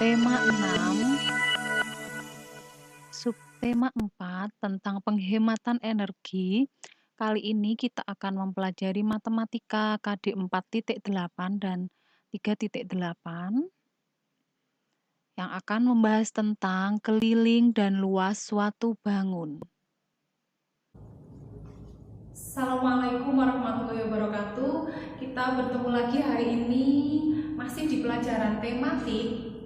Subtema 6, subtema 4 tentang penghematan energi. Kali ini kita akan mempelajari matematika KD 4.8 dan 3.8 yang akan membahas tentang keliling dan luas suatu bangun. Assalamualaikum warahmatullahi wabarakatuh. Kita bertemu lagi hari ini masih di pelajaran tematik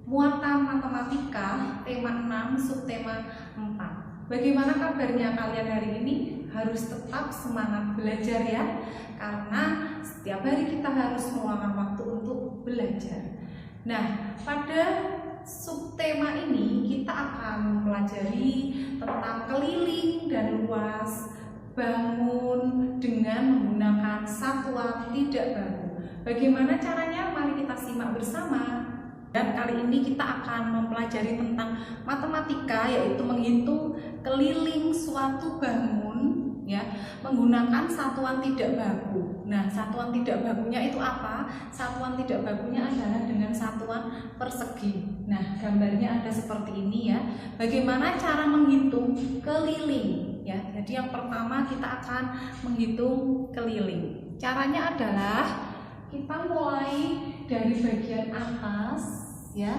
muatan matematika tema 6 subtema 4. Bagaimana kabarnya kalian hari ini? Harus tetap semangat belajar ya, karena setiap hari kita harus meluangkan waktu untuk belajar. Nah, pada subtema ini kita akan mempelajari tentang keliling dan luas bangun dengan menggunakan satuan tidak baku. Bagaimana caranya? Mari kita simak bersama. Dan kali ini kita akan mempelajari tentang matematika, yaitu menghitung keliling suatu bangun ya, menggunakan satuan tidak baku. Nah, satuan tidak bakunya itu apa? Satuan tidak bakunya adalah dengan satuan persegi. Nah, gambarnya ada seperti ini ya. Bagaimana cara menghitung keliling? Ya, jadi yang pertama kita akan menghitung keliling. Caranya adalah kita mulai dari bagian atas ya.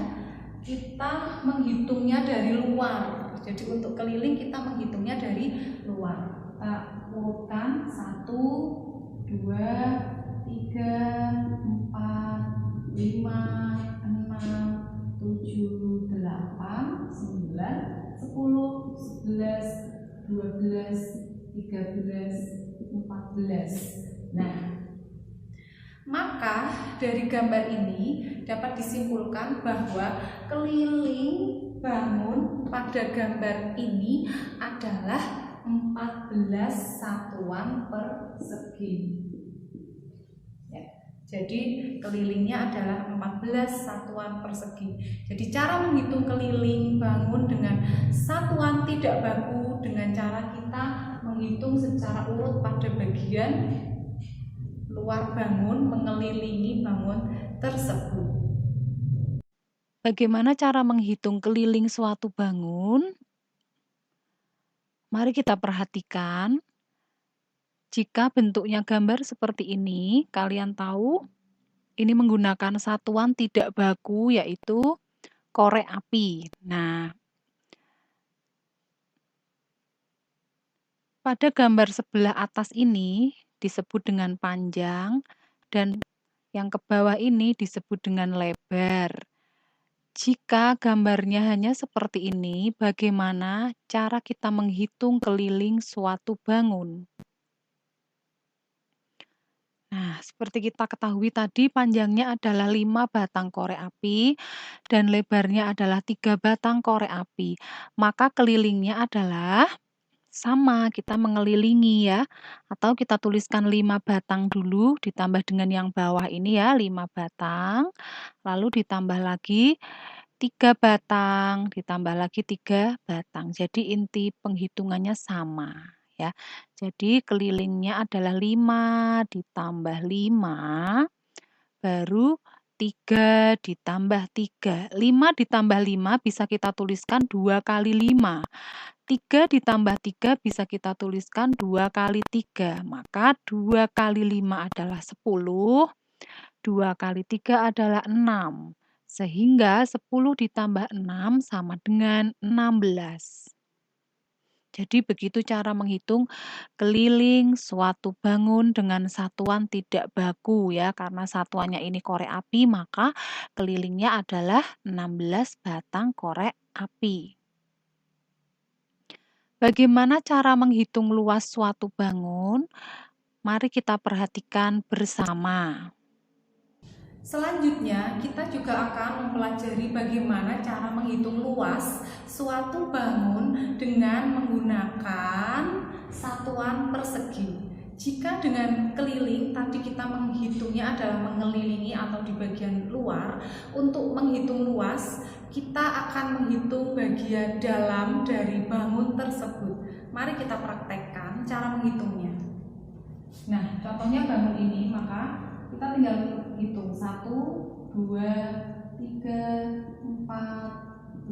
Kita menghitungnya dari luar. Jadi untuk keliling kita menghitungnya dari luar. Kita urutkan 1 2 3 4 5 6 7 8 9 10 11 12, 13, 14. Nah, maka dari gambar ini dapat disimpulkan bahwa keliling bangun pada gambar ini adalah 14 satuan persegi. Ya, jadi kelilingnya adalah 14 satuan persegi. Jadi cara menghitung keliling bangun dengan satuan tidak baku dengan cara kita menghitung secara urut pada bagian luar bangun mengelilingi bangun tersebut. Bagaimana cara menghitung keliling suatu bangun? Mari kita perhatikan. Jika bentuknya gambar seperti ini, kalian tahu ini menggunakan satuan tidak baku yaitu korek api. Nah, pada gambar sebelah atas ini disebut dengan panjang dan yang ke bawah ini disebut dengan lebar. Jika gambarnya hanya seperti ini, bagaimana cara kita menghitung keliling suatu bangun? Nah, seperti kita ketahui tadi panjangnya adalah 5 batang korek api dan lebarnya adalah 3 batang korek api. Maka kelilingnya adalah sama, kita mengelilingi ya. Atau kita tuliskan 5 batang dulu ditambah dengan yang bawah ini ya, 5 batang. Lalu ditambah lagi 3 batang, ditambah lagi 3 batang. Jadi inti penghitungannya sama. Ya, jadi kelilingnya adalah 5 ditambah 5, baru 3 ditambah 3. 5 ditambah 5 bisa kita tuliskan 2 kali 5. 3 ditambah 3 bisa kita tuliskan 2 kali 3. Maka 2 kali 5 adalah 10, 2 kali 3 adalah 6. Sehingga 10 ditambah 6 sama dengan 16. Jadi begitu cara menghitung keliling suatu bangun dengan satuan tidak baku ya, karena satuannya ini korek api maka kelilingnya adalah 16 batang korek api. Bagaimana cara menghitung luas suatu bangun? Mari kita perhatikan bersama. Selanjutnya, kita juga akan mempelajari bagaimana cara menghitung luas suatu bangun dengan menggunakan satuan persegi. Jika dengan keliling tadi kita menghitungnya adalah mengelilingi atau di bagian luar, untuk menghitung luas kita akan menghitung bagian dalam dari bangun tersebut. Mari kita praktekkan cara menghitungnya. Nah, contohnya bangun ini, maka kita tinggal hitung 1, 2, 3, 4, 5,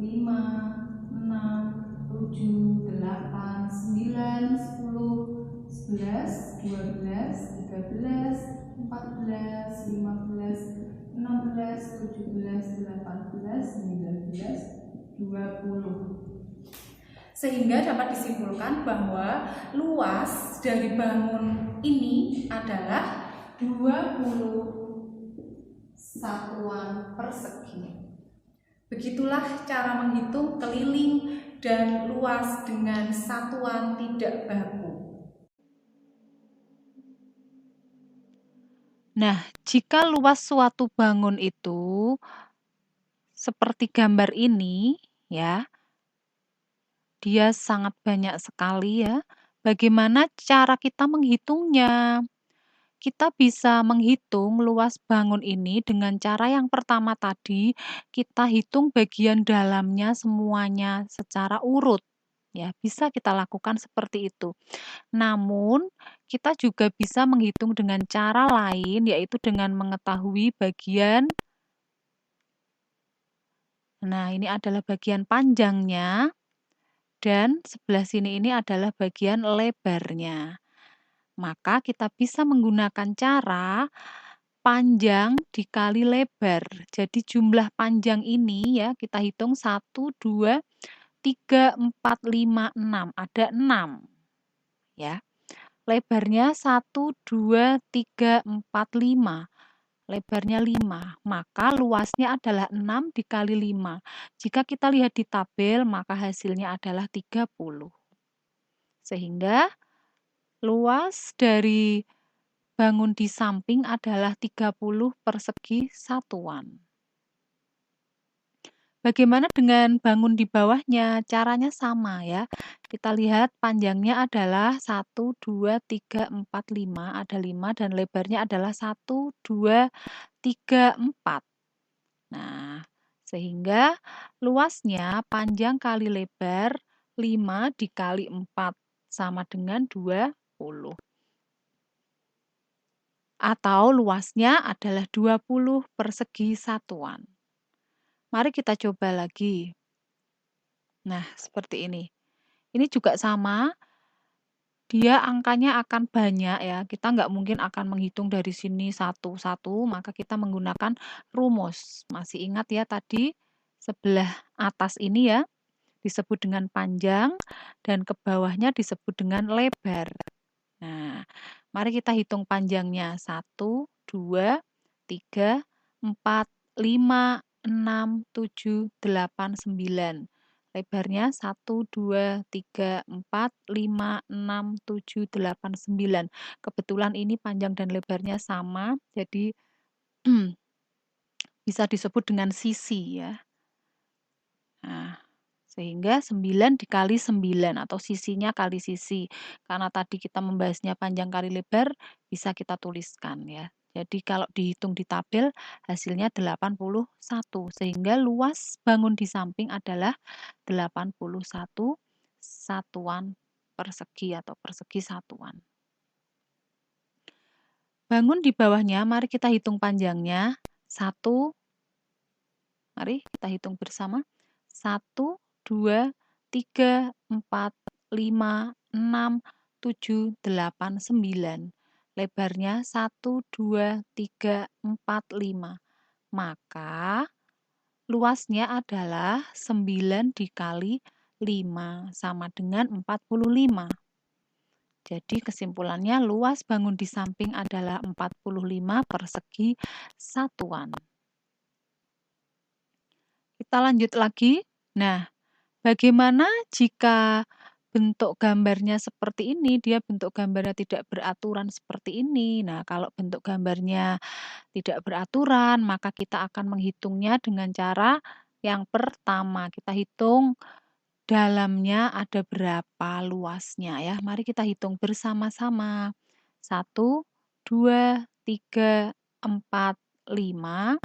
6, 7, 8, 9, 10, 11, 12, 13, 14, 15, 16, 17, 18, 19, 20. Sehingga dapat disimpulkan bahwa luas dari bangun ini adalah 20 satuan persegi. Begitulah cara menghitung keliling dan luas dengan satuan tidak baku. Nah, jika luas suatu bangun itu seperti gambar ini, ya, dia sangat banyak sekali ya. Bagaimana cara kita menghitungnya? Kita bisa menghitung luas bangun ini dengan cara yang pertama tadi, kita hitung bagian dalamnya semuanya secara urut. Ya, bisa kita lakukan seperti itu. Namun, kita juga bisa menghitung dengan cara lain, yaitu dengan mengetahui bagian. Nah, ini adalah bagian panjangnya. Dan sebelah sini ini adalah bagian lebarnya. Maka kita bisa menggunakan cara panjang dikali lebar. Jadi jumlah panjang ini ya kita hitung 1, 2, 3, 4, 5, 6. Ada 6. Ya. Lebarnya 1, 2, 3, 4, 5. Lebarnya 5. Maka luasnya adalah 6 dikali 5. Jika kita lihat di tabel, maka hasilnya adalah 30. Sehingga luas dari bangun di samping adalah 30 persegi satuan. Bagaimana dengan bangun di bawahnya? Caranya sama ya. Kita lihat panjangnya adalah 1, 2, 3, 4, 5. Ada 5 dan lebarnya adalah 1, 2, 3, 4. Nah, sehingga luasnya panjang kali lebar 5 dikali 4 sama dengan 20. Atau luasnya adalah 20 persegi satuan. Mari kita coba lagi. Nah, seperti ini. Ini juga sama, dia angkanya akan banyak ya. Kita nggak mungkin akan menghitung dari sini satu-satu, maka kita menggunakan rumus. Masih ingat ya tadi sebelah atas ini ya disebut dengan panjang dan ke bawahnya disebut dengan lebar. Nah, mari kita hitung panjangnya. 1, 2, 3, 4, 5, 6, 7, 8, 9. Lebarnya 1, 2, 3, 4, 5, 6, 7, 8, 9. Kebetulan ini panjang dan lebarnya sama, jadi bisa disebut dengan sisi ya. Nah, sehingga 9 dikali 9 atau sisinya kali sisi. Karena tadi kita membahasnya panjang kali lebar, bisa kita tuliskan ya. Jadi kalau dihitung di tabel, hasilnya 81. Sehingga luas bangun di samping adalah 81 satuan persegi atau persegi satuan. Bangun di bawahnya, mari kita hitung panjangnya. 1, mari kita hitung bersama. 1, 2, 3, 4, 5, 6, 7, 8, 9. Lebarnya 1, 2, 3, 4, 5. Maka luasnya adalah 9 dikali 5 sama dengan 45. Jadi kesimpulannya luas bangun di samping adalah 45 persegi satuan. Kita lanjut lagi. Nah, bagaimana jika bentuk gambarnya seperti ini, dia bentuk gambarnya tidak beraturan seperti ini. Nah, kalau bentuk gambarnya tidak beraturan, maka kita akan menghitungnya dengan cara yang pertama. Kita hitung dalamnya ada berapa luasnya ya. Mari kita hitung bersama-sama. 1, 2, 3, 4, 5,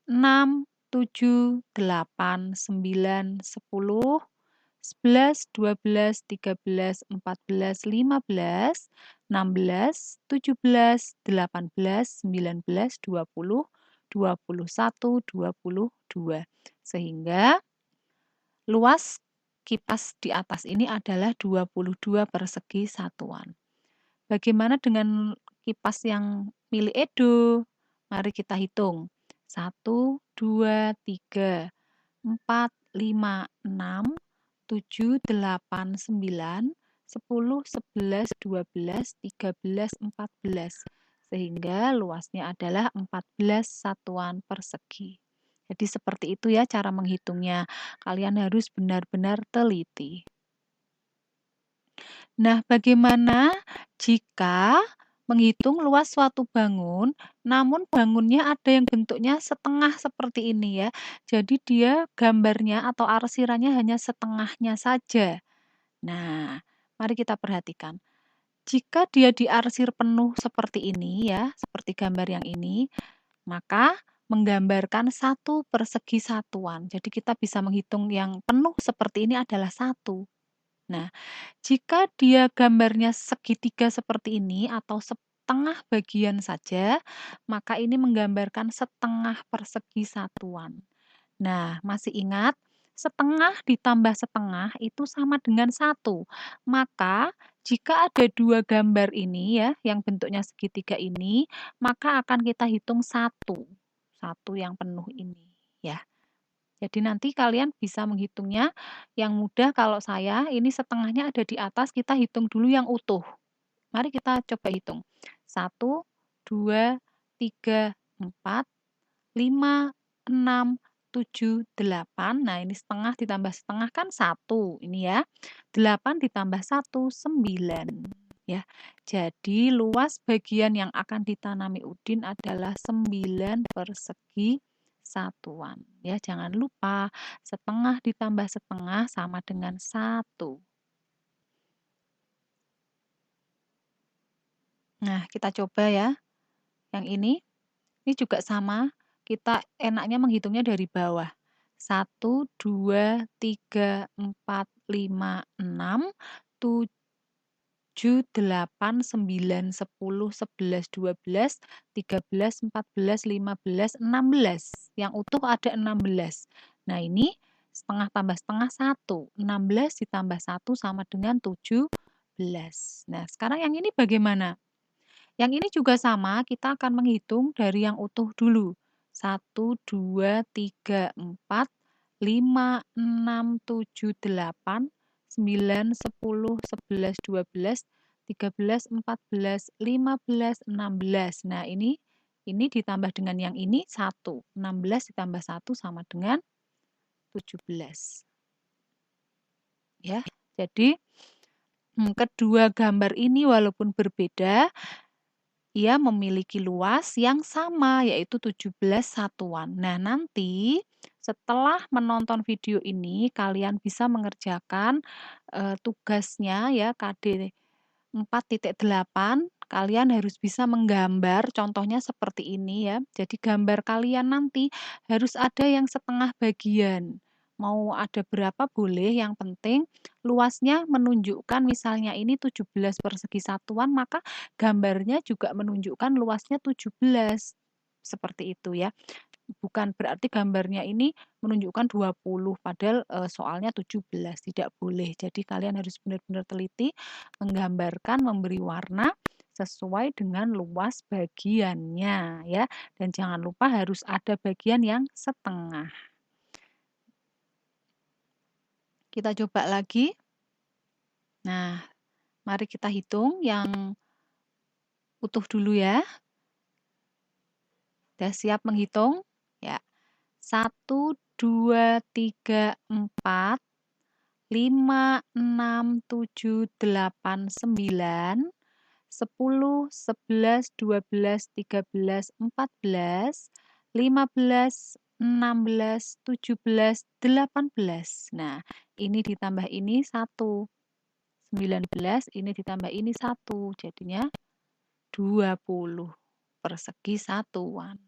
6, 7, 8, 9, 10, 11, 12, 13, 14, 15, 16, 17, 18, 19, 20, 21, 22. Sehingga luas kipas di atas ini adalah 22 persegi satuan. Bagaimana dengan kipas yang milik Edo? Mari kita hitung. 1, 2, 3, 4, 5, 6, 7, 8, 9, 10, 11, 12, 13, 14. Sehingga luasnya adalah 14 satuan persegi. Jadi seperti itu ya cara menghitungnya. Kalian harus benar-benar teliti. Nah, bagaimana jika menghitung luas suatu bangun, namun bangunnya ada yang bentuknya setengah seperti ini ya. Jadi dia gambarnya atau arsirannya hanya setengahnya saja. Nah, mari kita perhatikan. Jika dia diarsir penuh seperti ini ya, seperti gambar yang ini, maka menggambarkan satu persegi satuan. Jadi kita bisa menghitung yang penuh seperti ini adalah satu. Nah, jika dia gambarnya segitiga seperti ini atau setengah bagian saja, maka ini menggambarkan setengah persegi satuan. Nah, masih ingat? Setengah ditambah setengah itu sama dengan satu. Maka, jika ada dua gambar ini ya, yang bentuknya segitiga ini, maka akan kita hitung satu. Satu yang penuh ini ya. Jadi nanti kalian bisa menghitungnya yang mudah kalau saya ini setengahnya ada di atas, kita hitung dulu yang utuh. Mari kita coba hitung. 1, 2, 3, 4, 5, 6, 7, 8. Nah ini setengah ditambah setengah kan 1. Ini ya. 8 ditambah 1, 9. Ya. Jadi luas bagian yang akan ditanami Udin adalah 9 persegi satuan. Ya, jangan lupa setengah ditambah setengah sama dengan 1. Nah, kita coba ya. Yang ini juga sama. Kita enaknya menghitungnya dari bawah. 1, 2, 3, 4, 5, 6, 7, 8, 9, 10, 11, 12, 13, 14, 15, 16. Yang utuh ada 16. Nah, ini setengah tambah setengah 1. 16 ditambah 1 sama dengan 17. Nah, sekarang yang ini bagaimana? Yang ini juga sama, kita akan menghitung dari yang utuh dulu. 1, 2, 3, 4, 5, 6, 7, 8, 9, 10, 11, 12, 13, 14, 15, 16. Nah, ini ditambah dengan yang ini 1. 16 ditambah 1 sama dengan 17. Ya, jadi kedua gambar ini walaupun berbeda, ia memiliki luas yang sama, yaitu 17 satuan. Nah, nanti setelah menonton video ini, kalian bisa mengerjakan tugasnya ya, KD 4.8. Kalian harus bisa menggambar, contohnya seperti ini ya. Jadi gambar kalian nanti harus ada yang setengah bagian. Mau ada berapa boleh, yang penting luasnya menunjukkan misalnya ini 17 persegi satuan, maka gambarnya juga menunjukkan luasnya 17. Seperti itu ya. Bukan berarti gambarnya ini menunjukkan 20, padahal soalnya 17, tidak boleh. Jadi kalian harus benar-benar teliti menggambarkan, memberi warna sesuai dengan luas bagiannya ya. Dan jangan lupa harus ada bagian yang setengah. Kita coba lagi. Nah, mari kita hitung yang utuh dulu ya. Sudah siap menghitung? Ya. 1, 2, 3, 4, 5, 6, 7, 8, 9, 10, 11, 12, 13, 14, 15, 16, 17, 18. Nah, ini ditambah ini 1. 19, ini ditambah ini 1. Jadinya 20 persegi satuan.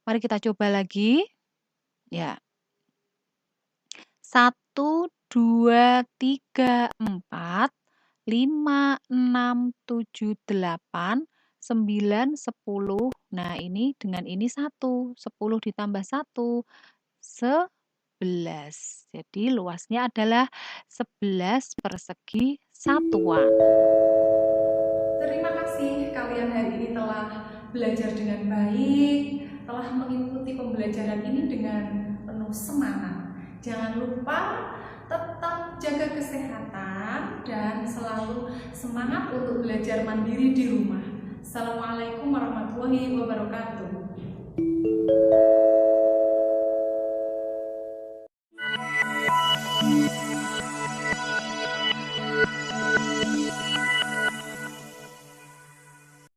Mari kita coba lagi. Ya. 1, 2, 3, 4, 5, 6, 7, 8, 9, 10. Nah, ini dengan ini 1. 10 ditambah 1, 11. Jadi luasnya adalah 11 persegi satuan. Terima kasih kalian hari ini telah belajar dengan baik, telah mengikuti pembelajaran ini dengan penuh semangat. Jangan lupa tetap jaga kesehatan dan selalu semangat untuk belajar mandiri di rumah. Assalamualaikum warahmatullahi wabarakatuh.